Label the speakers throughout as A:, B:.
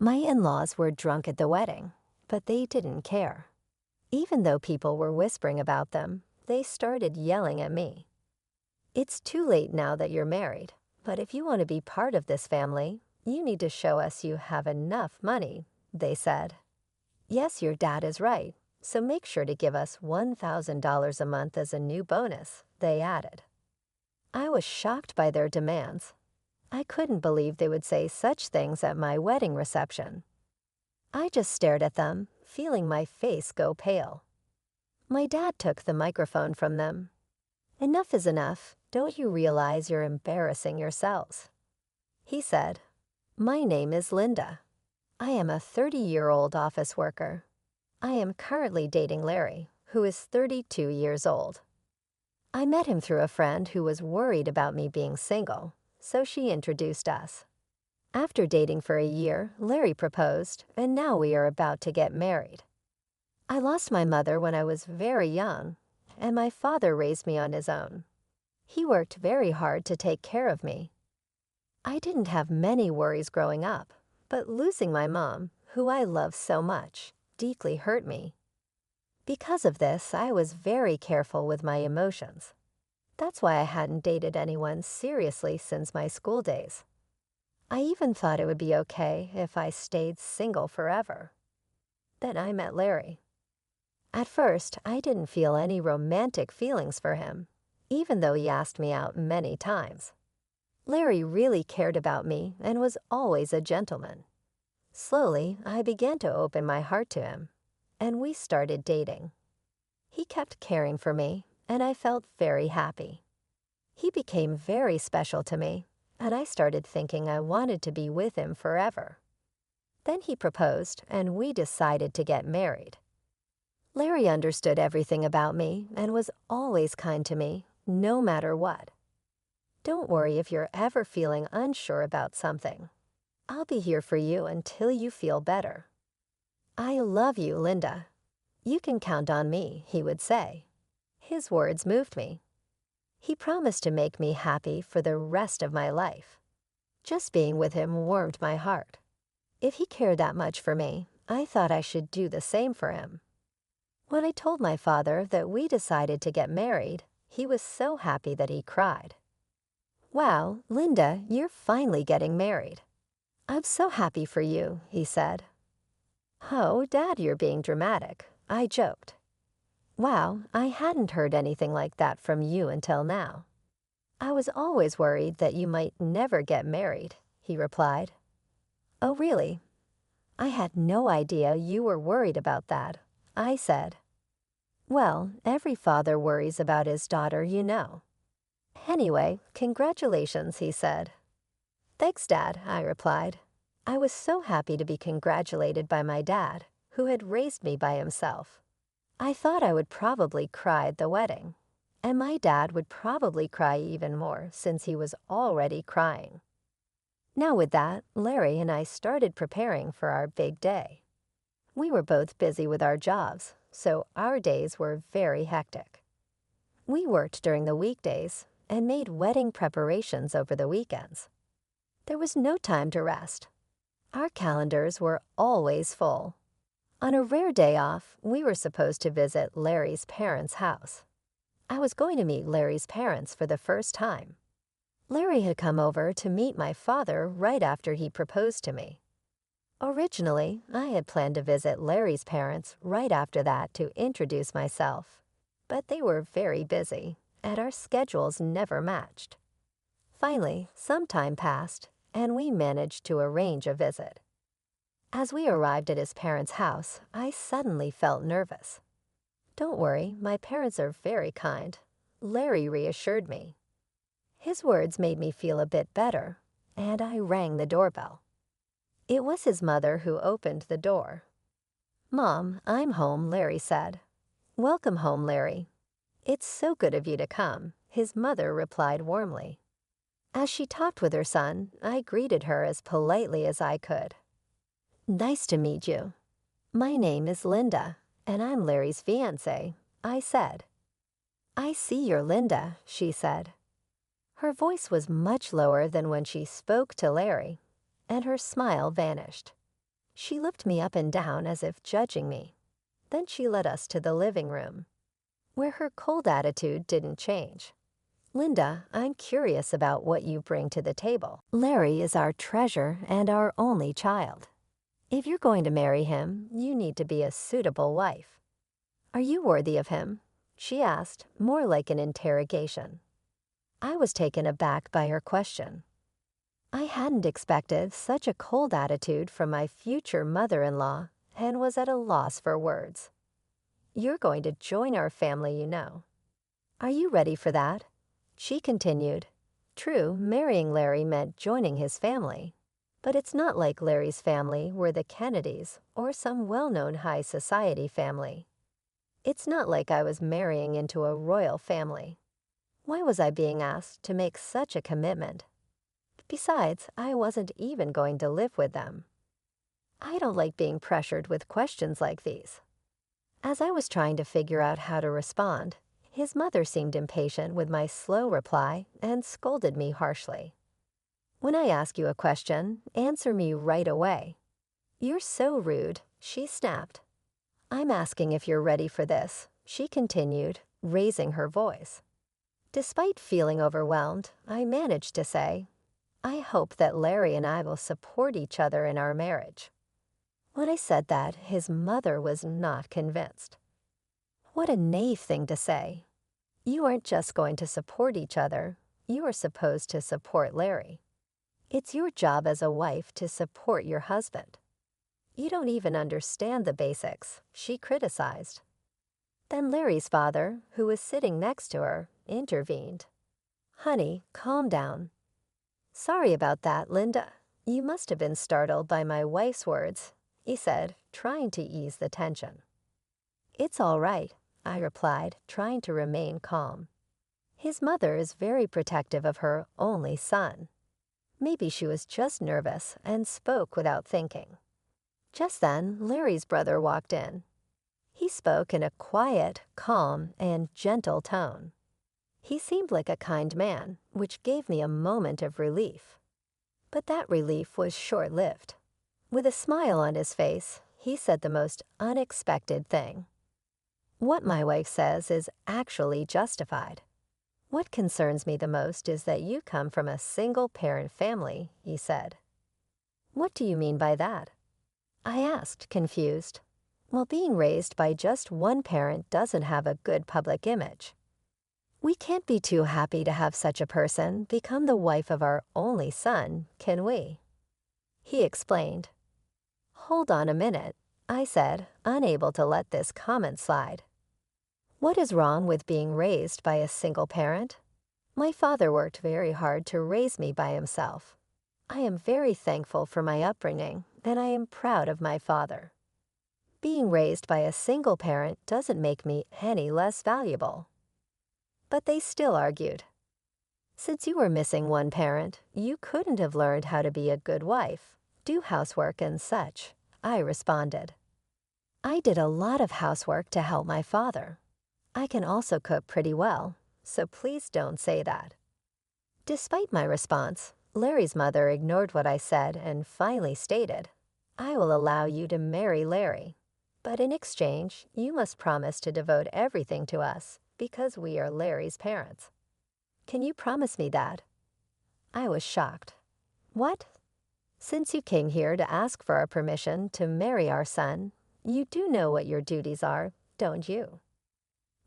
A: My in-laws were drunk at the wedding, but they didn't care. Even though people were whispering about them, they started yelling at me. It's too late now that you're married, but if you want to be part of this family, you need to show us you have enough money, they said. Yes, your dad is right, so make sure to give us $1,000 a month as a new bonus, they added. I was shocked by their demands. I couldn't believe they would say such things at my wedding reception. I just stared at them, feeling my face go pale. My dad took the microphone from them. Enough is enough. Don't you realize you're embarrassing yourselves? He said, My name is Linda. I am a 30-year-old office worker. I am currently dating Larry, who is 32 years old. I met him through a friend who was worried about me being single, so she introduced us. After dating for a year, Larry proposed, and now we are about to get married. I lost my mother when I was very young, and my father raised me on his own. He worked very hard to take care of me. I didn't have many worries growing up, but losing my mom, who I love so much, deeply hurt me. Because of this, I was very careful with my emotions. That's why I hadn't dated anyone seriously since my school days. I even thought it would be okay if I stayed single forever. Then I met Larry. At first, I didn't feel any romantic feelings for him, even though he asked me out many times. Larry really cared about me and was always a gentleman. Slowly, I began to open my heart to him, and we started dating. He kept caring for me, and I felt very happy. He became very special to me, and I started thinking I wanted to be with him forever. Then he proposed, and we decided to get married. Larry understood everything about me and was always kind to me, no matter what. Don't worry if you're ever feeling unsure about something. I'll be here for you until you feel better. I love you, Linda. You can count on me, he would say. His words moved me. He promised to make me happy for the rest of my life. Just being with him warmed my heart. If he cared that much for me, I thought I should do the same for him. When I told my father that we decided to get married, he was so happy that he cried. Wow, Linda, you're finally getting married. I'm so happy for you, he said. Oh, Dad, you're being dramatic, I joked. Wow, I hadn't heard anything like that from you until now. I was always worried that you might never get married, he replied. Oh, really? I had no idea you were worried about that, I said. Well, every father worries about his daughter, you know. Anyway, congratulations, he said. Thanks, Dad, I replied. I was so happy to be congratulated by my dad, who had raised me by himself. I thought I would probably cry at the wedding, and my dad would probably cry even more since he was already crying. Now with that, Larry and I started preparing for our big day. We were both busy with our jobs, so our days were very hectic. We worked during the weekdays and made wedding preparations over the weekends. There was no time to rest. Our calendars were always full. On a rare day off, we were supposed to visit Larry's parents' house. I was going to meet Larry's parents for the first time. Larry had come over to meet my father right after he proposed to me. Originally, I had planned to visit Larry's parents right after that to introduce myself, but they were very busy, and our schedules never matched. Finally, some time passed, and we managed to arrange a visit. As we arrived at his parents' house, I suddenly felt nervous. Don't worry, my parents are very kind, Larry reassured me. His words made me feel a bit better, and I rang the doorbell. It was his mother who opened the door. Mom, I'm home, Larry said. Welcome home, Larry. It's so good of you to come, his mother replied warmly. As she talked with her son, I greeted her as politely as I could. Nice to meet you. My name is Linda, and I'm Larry's fiancée, I said. I see you're Linda, she said. Her voice was much lower than when she spoke to Larry, and her smile vanished. She looked me up and down as if judging me. Then she led us to the living room, where her cold attitude didn't change. Linda, I'm curious about what you bring to the table. Larry is our treasure and our only child. If you're going to marry him, you need to be a suitable wife. Are you worthy of him? She asked, more like an interrogation. I was taken aback by her question. I hadn't expected such a cold attitude from my future mother-in-law and was at a loss for words. You're going to join our family, you know. Are you ready for that? She continued. True, marrying Larry meant joining his family. But it's not like Larry's family were the Kennedys or some well-known high society family. It's not like I was marrying into a royal family. Why was I being asked to make such a commitment? Besides, I wasn't even going to live with them. I don't like being pressured with questions like these. As I was trying to figure out how to respond, his mother seemed impatient with my slow reply and scolded me harshly. When I ask you a question, answer me right away. You're so rude, she snapped. I'm asking if you're ready for this, she continued, raising her voice. Despite feeling overwhelmed, I managed to say, I hope that Larry and I will support each other in our marriage. When I said that, his mother was not convinced. What a naive thing to say. You aren't just going to support each other, you are supposed to support Larry. It's your job as a wife to support your husband. You don't even understand the basics, she criticized. Then Larry's father, who was sitting next to her, intervened. Honey, calm down. Sorry about that, Linda. You must have been startled by my wife's words, he said, trying to ease the tension. It's all right, I replied, trying to remain calm. His mother is very protective of her only son. Maybe she was just nervous and spoke without thinking. Just then, Larry's brother walked in. He spoke in a quiet, calm, and gentle tone. He seemed like a kind man, which gave me a moment of relief. But that relief was short-lived. With a smile on his face, he said the most unexpected thing. What my wife says is actually justified. What concerns me the most is that you come from a single-parent family, he said. What do you mean by that? I asked, confused. Well, being raised by just one parent doesn't have a good public image. We can't be too happy to have such a person become the wife of our only son, can we? He explained. Hold on a minute, I said, unable to let this comment slide. What is wrong with being raised by a single parent? My father worked very hard to raise me by himself. I am very thankful for my upbringing, and I am proud of my father. Being raised by a single parent doesn't make me any less valuable. But they still argued. Since you were missing one parent, you couldn't have learned how to be a good wife, do housework and such, I responded. I did a lot of housework to help my father. I can also cook pretty well, so please don't say that. Despite my response, Larry's mother ignored what I said and finally stated, I will allow you to marry Larry, but in exchange, you must promise to devote everything to us because we are Larry's parents. Can you promise me that? I was shocked. What? Since you came here to ask for our permission to marry our son, you do know what your duties are, don't you?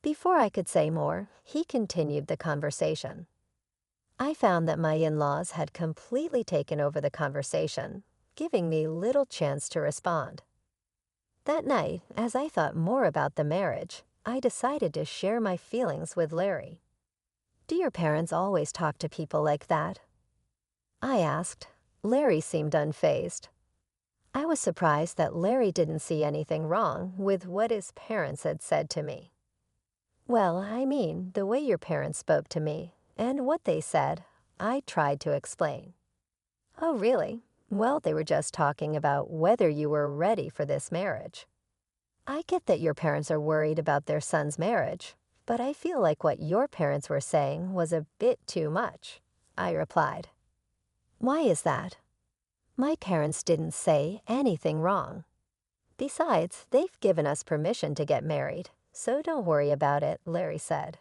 A: Before I could say more, he continued the conversation. I found that my in-laws had completely taken over the conversation, giving me little chance to respond. That night, as I thought more about the marriage, I decided to share my feelings with Larry. Do your parents always talk to people like that? I asked. Larry seemed unfazed. I was surprised that Larry didn't see anything wrong with what his parents had said to me. Well, I mean, the way your parents spoke to me and what they said, I tried to explain. Oh, really? Well, they were just talking about whether you were ready for this marriage. I get that your parents are worried about their son's marriage, but I feel like what your parents were saying was a bit too much, I replied. Why is that? My parents didn't say anything wrong. Besides, they've given us permission to get married, so don't worry about it, Larry said.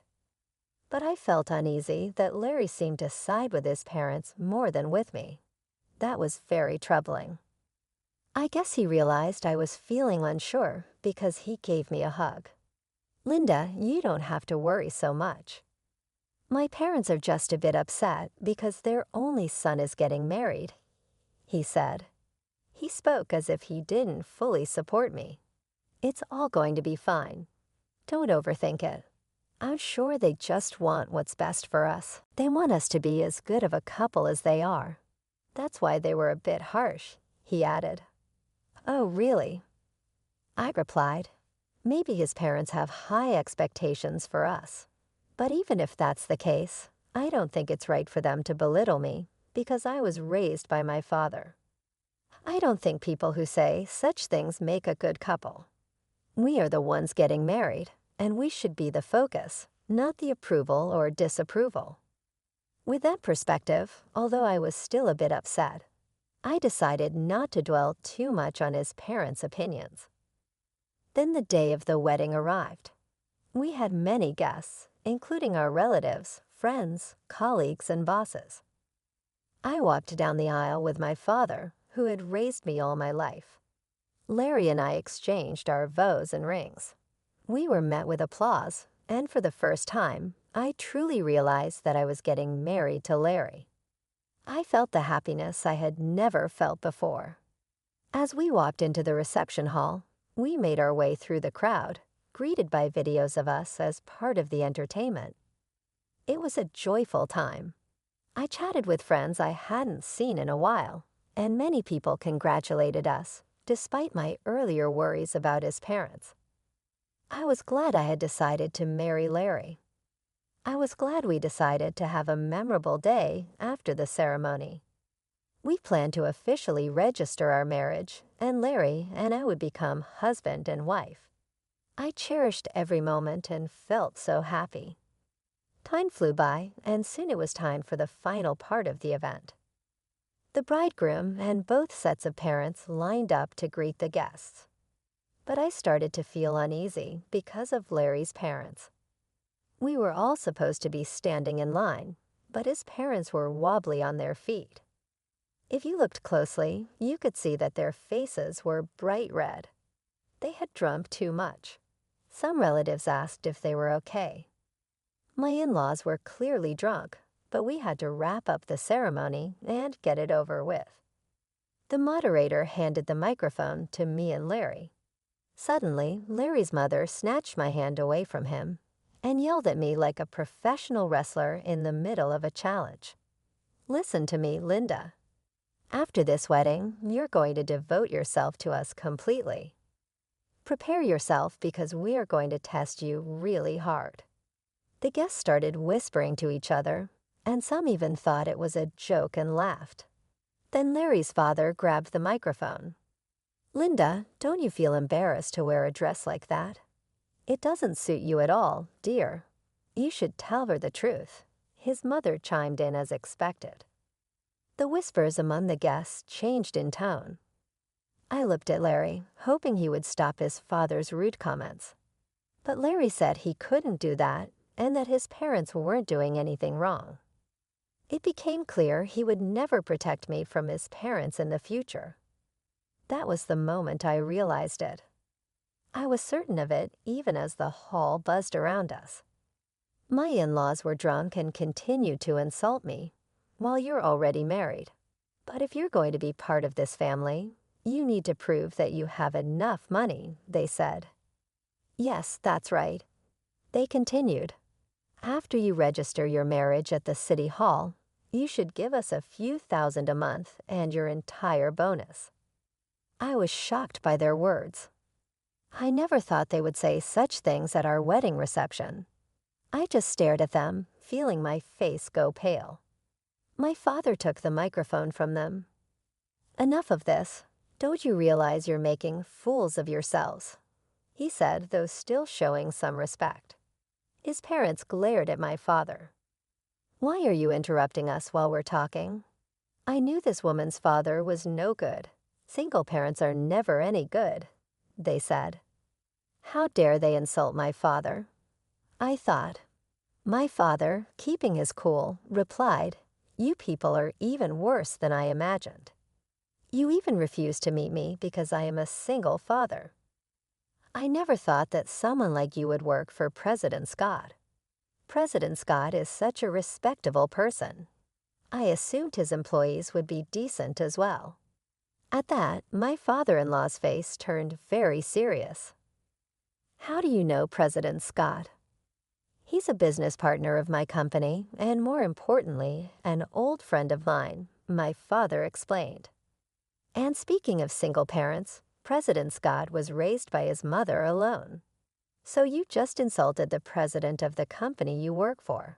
A: But I felt uneasy that Larry seemed to side with his parents more than with me. That was very troubling. I guess he realized I was feeling unsure because he gave me a hug. Linda, you don't have to worry so much. My parents are just a bit upset because their only son is getting married, he said. He spoke as if he didn't fully support me. It's all going to be fine. Don't overthink it. I'm sure they just want what's best for us. They want us to be as good of a couple as they are. That's why they were a bit harsh, he added. Oh, really? I replied, maybe his parents have high expectations for us. But even if that's the case, I don't think it's right for them to belittle me because I was raised by my father. I don't think people who say such things make a good couple. We are the ones getting married, and we should be the focus, not the approval or disapproval. With that perspective, although I was still a bit upset, I decided not to dwell too much on his parents' opinions. Then the day of the wedding arrived. We had many guests, including our relatives, friends, colleagues, and bosses. I walked down the aisle with my father, who had raised me all my life. Larry and I exchanged our vows and rings. We were met with applause, and for the first time, I truly realized that I was getting married to Larry. I felt the happiness I had never felt before. As we walked into the reception hall, we made our way through the crowd, greeted by videos of us as part of the entertainment. It was a joyful time. I chatted with friends I hadn't seen in a while, and many people congratulated us, despite my earlier worries about his parents. I was glad I had decided to marry Larry. I was glad we decided to have a memorable day after the ceremony. We planned to officially register our marriage, and Larry and I would become husband and wife. I cherished every moment and felt so happy. Time flew by, and soon it was time for the final part of the event. The bridegroom and both sets of parents lined up to greet the guests. But I started to feel uneasy because of Larry's parents. We were all supposed to be standing in line, but his parents were wobbly on their feet. If you looked closely, you could see that their faces were bright red. They had drunk too much. Some relatives asked if they were okay. My in-laws were clearly drunk, but we had to wrap up the ceremony and get it over with. The moderator handed the microphone to me and Larry. Suddenly, Larry's mother snatched my hand away from him and yelled at me like a professional wrestler in the middle of a challenge. Listen to me, Linda. After this wedding, you're going to devote yourself to us completely. Prepare yourself because we are going to test you really hard. The guests started whispering to each other, and some even thought it was a joke and laughed. Then Larry's father grabbed the microphone. Linda, don't you feel embarrassed to wear a dress like that? It doesn't suit you at all, dear. You should tell her the truth. His mother chimed in as expected. The whispers among the guests changed in tone. I looked at Larry, hoping he would stop his father's rude comments. But Larry said he couldn't do that and that his parents weren't doing anything wrong. It became clear he would never protect me from his parents in the future. That was the moment I realized it. I was certain of it even as the hall buzzed around us. My in-laws were drunk and continued to insult me, while you're already married. But if you're going to be part of this family, you need to prove that you have enough money, they said. Yes, that's right. They continued. After you register your marriage at the city hall, you should give us a few thousand a month and your entire bonus. I was shocked by their words. I never thought they would say such things at our wedding reception. I just stared at them, feeling my face go pale. My father took the microphone from them. Enough of this. Don't you realize you're making fools of yourselves? He said, though still showing some respect. His parents glared at my father. Why are you interrupting us while we're talking? I knew this woman's father was no good. Single parents are never any good, they said. How dare they insult my father? I thought. My father, keeping his cool, replied, "You people are even worse than I imagined. You even refuse to meet me because I am a single father. I never thought that someone like you would work for President Scott. President Scott is such a respectable person. I assumed his employees would be decent as well." At that, my father-in-law's face turned very serious. "How do you know President Scott?" "He's a business partner of my company, and more importantly, an old friend of mine," my father explained. "And speaking of single parents, President Scott was raised by his mother alone. So you just insulted the president of the company you work for."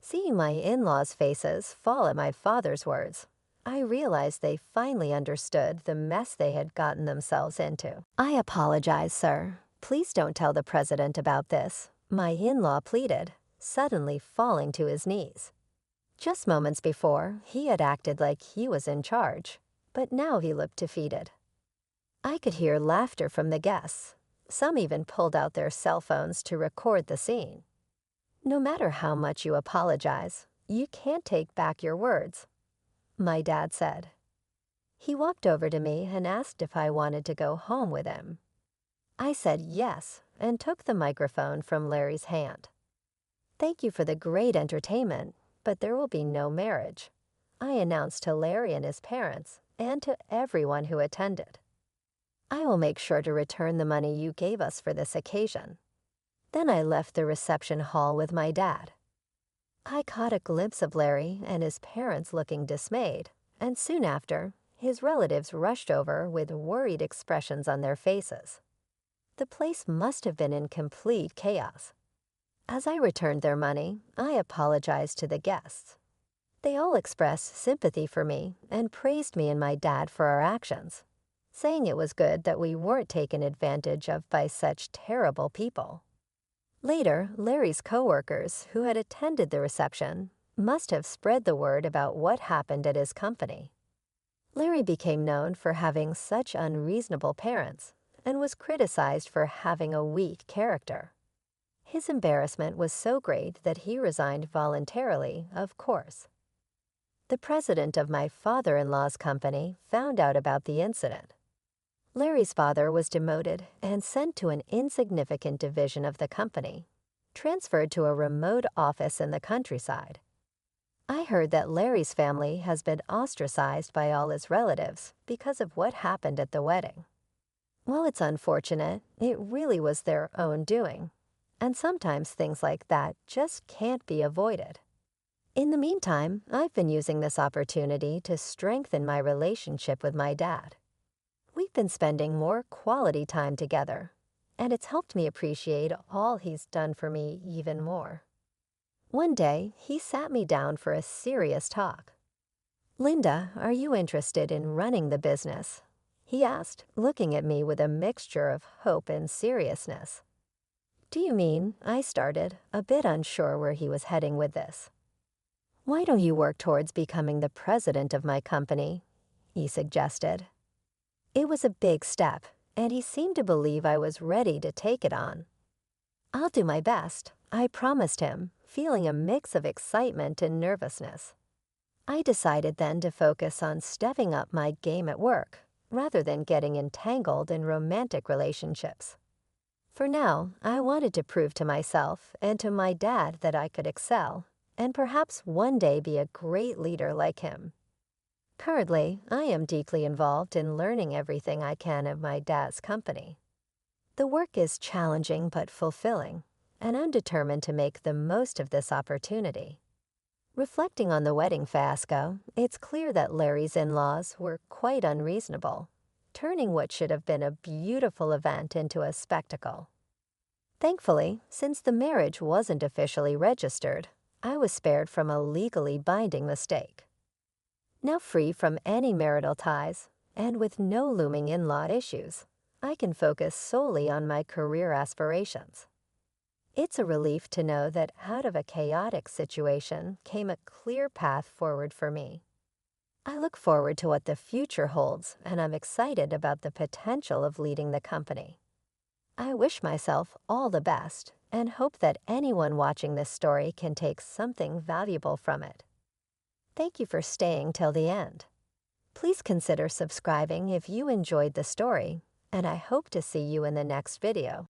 A: Seeing my in-laws' faces fall at my father's words, I realized they finally understood the mess they had gotten themselves into. "I apologize, sir. Please don't tell the president about this," my in-law pleaded, suddenly falling to his knees. Just moments before, he had acted like he was in charge, but now he looked defeated. I could hear laughter from the guests. Some even pulled out their cell phones to record the scene. "No matter how much you apologize, you can't take back your words," my dad said. He walked over to me and asked if I wanted to go home with him. I said yes and took the microphone from Larry's hand. "Thank you for the great entertainment, but there will be no marriage," I announced to Larry and his parents and to everyone who attended. "I will make sure to return the money you gave us for this occasion." Then I left the reception hall with my dad. I caught a glimpse of Larry and his parents looking dismayed, and soon after, his relatives rushed over with worried expressions on their faces. The place must have been in complete chaos. As I returned their money, I apologized to the guests. They all expressed sympathy for me and praised me and my dad for our actions, saying it was good that we weren't taken advantage of by such terrible people. Later, Larry's coworkers, who had attended the reception, must have spread the word about what happened at his company. Larry became known for having such unreasonable parents and was criticized for having a weak character. His embarrassment was so great that he resigned voluntarily, of course. The president of my father-in-law's company found out about the incident. Larry's father was demoted and sent to an insignificant division of the company, transferred to a remote office in the countryside. I heard that Larry's family has been ostracized by all his relatives because of what happened at the wedding. While it's unfortunate, it really was their own doing, and sometimes things like that just can't be avoided. In the meantime, I've been using this opportunity to strengthen my relationship with my dad. We've been spending more quality time together, and it's helped me appreciate all he's done for me even more. One day, he sat me down for a serious talk. "Linda, are you interested in running the business?" he asked, looking at me with a mixture of hope and seriousness. "Do you mean?" I started, a bit unsure where he was heading with this. "Why don't you work towards becoming the president of my company?" he suggested. It was a big step, and he seemed to believe I was ready to take it on. "I'll do my best," I promised him, feeling a mix of excitement and nervousness. I decided then to focus on stepping up my game at work, rather than getting entangled in romantic relationships. For now, I wanted to prove to myself and to my dad that I could excel, and perhaps one day be a great leader like him. Currently, I am deeply involved in learning everything I can of my dad's company. The work is challenging but fulfilling, and I'm determined to make the most of this opportunity. Reflecting on the wedding fiasco, it's clear that Larry's in-laws were quite unreasonable, turning what should have been a beautiful event into a spectacle. Thankfully, since the marriage wasn't officially registered, I was spared from a legally binding mistake. Now free from any marital ties, and with no looming in-law issues, I can focus solely on my career aspirations. It's a relief to know that out of a chaotic situation came a clear path forward for me. I look forward to what the future holds, and I'm excited about the potential of leading the company. I wish myself all the best and hope that anyone watching this story can take something valuable from it. Thank you for staying till the end. Please consider subscribing if you enjoyed the story, and I hope to see you in the next video.